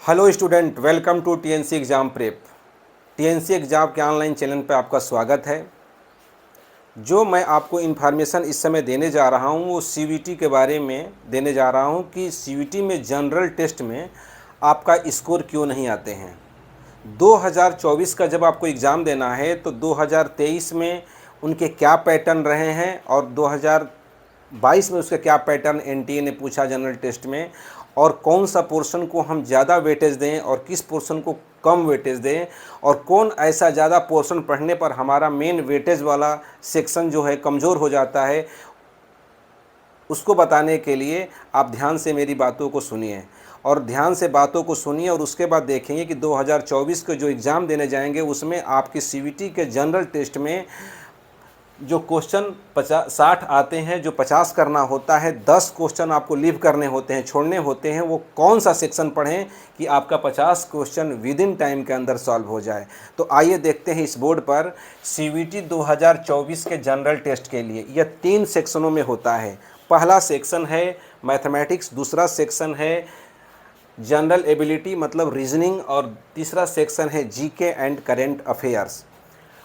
Hello student, welcome to TNC exam prep. TNC exam के online channel पर आपका स्वागत है। जो मैं आपको इन्फॉर्मेशन इस समय देने जा रहा हूँ वो सीवीटी के बारे में देने जा रहा हूँ कि सीवीटी में जनरल टेस्ट में आपका स्कोर क्यों नहीं आते हैं। 2024 का जब आपको एग्ज़ाम देना है तो 2023 में उनके क्या पैटर्न रहे हैं और 2022 में उसका क्या पैटर्न एनटीए ने पूछा जनरल टेस्ट में, और कौन सा पोर्शन को हम ज़्यादा वेटेज दें और किस पोर्शन को कम वेटेज दें, और कौन ऐसा ज़्यादा पोर्शन पढ़ने पर हमारा मेन वेटेज वाला सेक्शन जो है कमज़ोर हो जाता है, उसको बताने के लिए आप ध्यान से मेरी बातों को सुनिए और ध्यान से बातों को सुनिए और उसके बाद देखेंगे कि 2024 के जो एग्ज़ाम देने जाएंगे उसमें आपकी सीवीटी के जनरल टेस्ट में जो क्वेश्चन 60 आते हैं, जो 50 करना होता है, 10 क्वेश्चन आपको लीव करने होते हैं, छोड़ने होते हैं, वो कौन सा सेक्शन पढ़ें कि आपका 50 क्वेश्चन विद इन टाइम के अंदर सॉल्व हो जाए। तो आइए देखते हैं इस बोर्ड पर सीवीटी 2024 के जनरल टेस्ट के लिए यह 3 सेक्शनों में होता है। पहला सेक्शन है मैथमेटिक्स, दूसरा सेक्शन है जनरल एबिलिटी मतलब रीजनिंग, और तीसरा सेक्शन है GK and current affairs.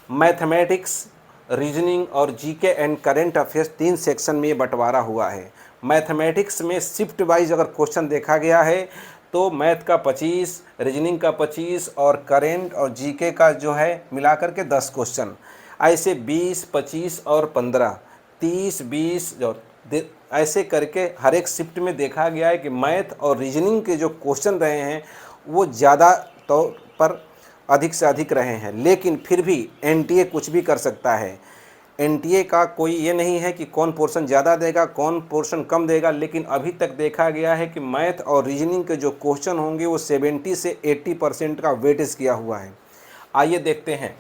Mathematics, reasoning और GK and current affairs 3 section में ये बंटवारा हुआ है। मैथमेटिक्स में शिफ्ट वाइज अगर क्वेश्चन देखा गया है तो मैथ का 25, रीजनिंग का 25 और करेंट और जीके का जो है मिलाकर के 10 क्वेश्चन, ऐसे 20, 25 और 15, 30, 20 और ऐसे करके हर एक शिफ्ट में देखा गया है कि मैथ और रीजनिंग के जो क्वेश्चन रहे हैं वो ज़्यादा तौर पर अधिक से अधिक रहे हैं। लेकिन फिर भी एनटीए कुछ भी कर सकता है। एनटीए का कोई ये नहीं है कि कौन पोर्शन ज़्यादा देगा कौन पोर्शन कम देगा, लेकिन अभी तक देखा गया है कि मैथ और रीजनिंग के जो क्वेश्चन होंगे वो 70 से 80% का वेटेज किया हुआ है। आइए देखते हैं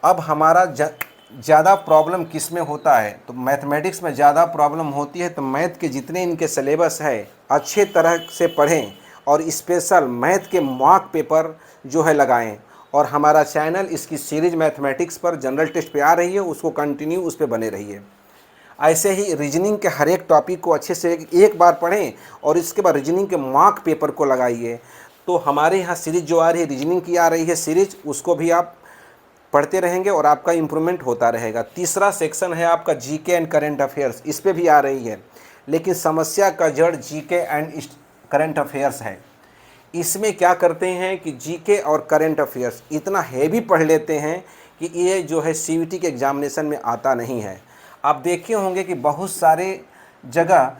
अब हमारा ज़्यादा प्रॉब्लम किस में होता है। तो मैथमेटिक्स में ज़्यादा प्रॉब्लम होती है, तो मैथ के जितने इनके सिलेबस है अच्छे तरह से पढ़ें और स्पेशल मैथ के मॉक पेपर जो है लगाएं। और हमारा चैनल इसकी सीरीज मैथमेटिक्स पर जनरल टेस्ट पे आ रही है, उसको कंटिन्यू उस पर बने रहिए। ऐसे ही रीजनिंग के हर एक टॉपिक को अच्छे से एक बार पढ़ें और इसके बाद रीजनिंग के मॉक पेपर को लगाइए। तो हमारे यहाँ सीरीज जो आ रही है, रीजनिंग की आ रही है सीरीज, उसको भी आप पढ़ते रहेंगे और आपका इम्प्रूवमेंट होता रहेगा। तीसरा सेक्शन है आपका जीके एंड करेंट अफेयर्स, इस पर भी आ रही है, लेकिन समस्या का जड़ जीके एंड करेंट अफेयर्स है। इसमें क्या करते हैं कि जीके और करेंट अफेयर्स इतना हैवी पढ़ लेते हैं कि ये जो है सीवीटी के एग्जामिनेशन में आता नहीं है। आप देखे होंगे कि बहुत सारे जगह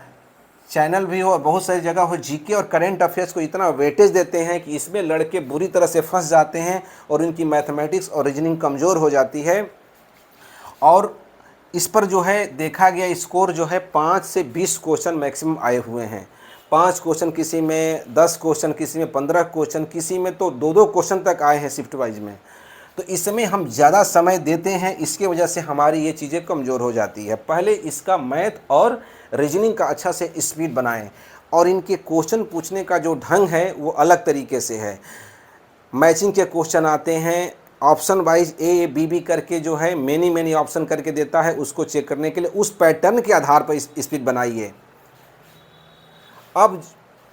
चैनल भी हो और बहुत सारी जगह हो, जीके और करेंट अफेयर्स को इतना वेटेज देते हैं कि इसमें लड़के बुरी तरह से फंस जाते हैं और इनकी मैथमेटिक्स और रीजनिंग कमज़ोर हो जाती है। और इस पर जो है देखा गया स्कोर जो है 5 से 20 क्वेश्चन मैक्सिमम आए हुए हैं। 5 क्वेश्चन किसी में, 10 क्वेश्चन किसी में, 15 क्वेश्चन किसी में, तो 2-2 क्वेश्चन तक आए हैं शिफ्ट वाइज में। तो इसमें हम ज़्यादा समय देते हैं, इसके वजह से हमारी ये चीज़ें कमज़ोर हो जाती है। पहले इसका मैथ और रीजनिंग का अच्छा से स्पीड बनाएं और इनके क्वेश्चन पूछने का जो ढंग है वो अलग तरीके से है। मैचिंग के क्वेश्चन आते हैं, option wise A B B करके जो है मेनी ऑप्शन करके देता है, उसको चेक करने के लिए उस पैटर्न के आधार पर स्पीड बनाइए। अब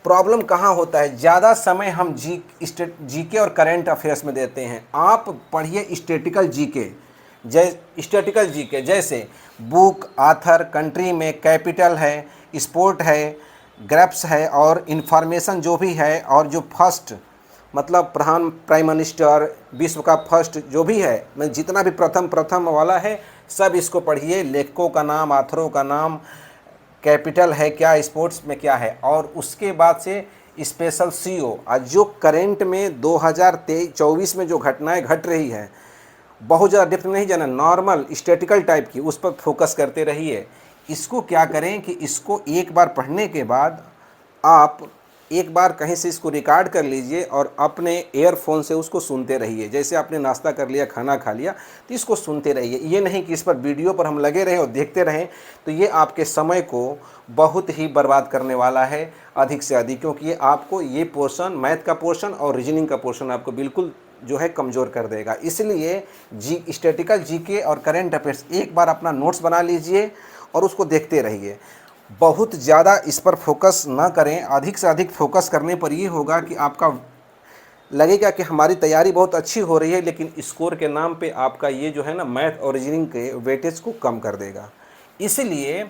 प्रॉब्लम कहाँ होता है, ज़्यादा समय हम जीके और करंट अफेयर्स में देते हैं। आप पढ़िए स्टैटिकल जीके, जैसे बुक, आथर, कंट्री में, कैपिटल है, स्पोर्ट है, ग्रैप्स है और इंफॉर्मेशन जो भी है, और जो फर्स्ट मतलब प्राइम मिनिस्टर, विश्व का फर्स्ट जो भी है, मैं जितना भी प्रथम वाला है सब इसको पढ़िए। लेखकों का नाम, आथरों का नाम, कैपिटल है क्या, स्पोर्ट्स में क्या है, और उसके बाद से स्पेशल सीओ। आज जो करेंट में 2024 में जो घटनाएं घट रही है, बहुत ज़्यादा डेप्थ में नहीं जाना, नॉर्मल स्टैटिकल टाइप की, उस पर फोकस करते रहिए। इसको क्या करें कि इसको एक बार पढ़ने के बाद आप एक बार कहीं से इसको रिकॉर्ड कर लीजिए और अपने एयरफोन से उसको सुनते रहिए। जैसे आपने नाश्ता कर लिया, खाना खा लिया, तो इसको सुनते रहिए। ये नहीं कि इस पर वीडियो पर हम लगे रहें और देखते रहें, तो ये आपके समय को बहुत ही बर्बाद करने वाला है अधिक से अधिक, क्योंकि ये आपको ये पोर्शन, मैथ का पोर्शन और रीजनिंग का पोर्शन आपको बिल्कुल जो है कमज़ोर कर देगा। इसलिए स्टैटिकल जीके और करेंट अफेयर्स एक बार अपना नोट्स बना लीजिए और उसको देखते रहिए। बहुत ज़्यादा इस पर फोकस ना करें। अधिक से अधिक फोकस करने पर ये होगा कि आपका लगेगा कि हमारी तैयारी बहुत अच्छी हो रही है, लेकिन स्कोर के नाम पे आपका ये जो है ना मैथ और रीजनिंग के वेटेज को कम कर देगा। इसलिए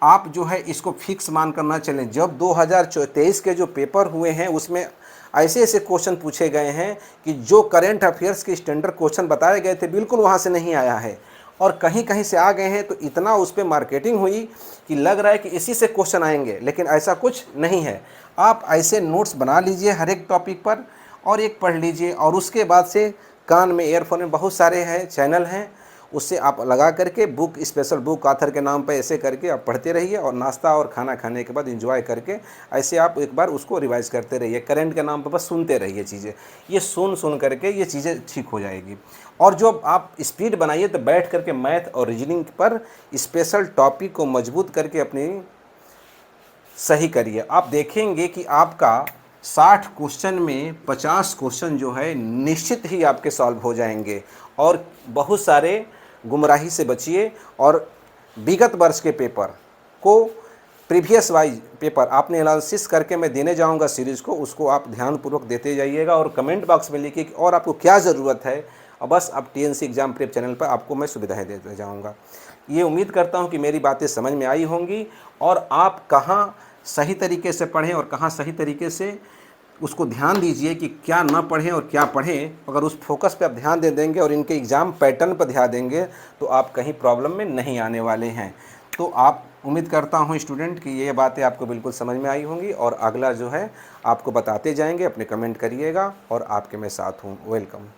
आप जो है इसको फिक्स मान कर ना चलें। जब 2023 के जो पेपर हुए हैं उसमें ऐसे ऐसे क्वेश्चन पूछे गए हैं कि जो करंट अफेयर्स के स्टैंडर्ड क्वेश्चन बताए गए थे बिल्कुल वहाँ से नहीं आया है, और कहीं कहीं से आ गए हैं। तो इतना उस पर मार्केटिंग हुई कि लग रहा है कि इसी से क्वेश्चन आएंगे, लेकिन ऐसा कुछ नहीं है। आप ऐसे नोट्स बना लीजिए हर एक टॉपिक पर और एक पढ़ लीजिए, और उसके बाद से कान में ईयरफोन में बहुत सारे हैं चैनल हैं, उससे आप लगा करके बुक स्पेशल बुक ऑथर के नाम पे ऐसे करके आप पढ़ते रहिए, और नाश्ता और खाना खाने के बाद एंजॉय करके ऐसे आप एक बार उसको रिवाइज करते रहिए। करंट के नाम पे बस सुनते रहिए चीज़ें, ये सुन करके ये चीज़ें ठीक हो जाएगी। और जो आप स्पीड बनाइए तो बैठ करके मैथ और रीजनिंग पर स्पेशल टॉपिक को मजबूत करके अपनी सही करिए। आप देखेंगे कि आपका 60 क्वेश्चन में 50 क्वेश्चन जो है निश्चित ही आपके सॉल्व हो जाएंगे। और बहुत सारे गुमराही से बचिए, और विगत वर्ष के पेपर को प्रीवियस वाइज पेपर आपने एनालिसिस करके मैं देने जाऊंगा सीरीज़ को, उसको आप ध्यानपूर्वक देते जाइएगा। और कमेंट बॉक्स में लिखिए कि और आपको क्या ज़रूरत है, और बस अब टीएनसी एग्ज़ाम प्रेप चैनल पर आपको मैं सुविधाएं देते जाऊंगा। ये उम्मीद करता हूं कि मेरी बातें समझ में आई होंगी, और आप कहाँ सही तरीके से पढ़ें और कहाँ सही तरीके से उसको ध्यान दीजिए कि क्या ना पढ़ें और क्या पढ़ें। अगर उस फोकस पे आप ध्यान दे देंगे और इनके एग्ज़ाम पैटर्न पर ध्यान देंगे तो आप कहीं प्रॉब्लम में नहीं आने वाले हैं। तो आप उम्मीद करता हूँ स्टूडेंट कि ये बातें आपको बिल्कुल समझ में आई होंगी, और अगला जो है आपको बताते जाएंगे। अपने कमेंट करिएगा, और आपके मैं साथ हूँ। वेलकम।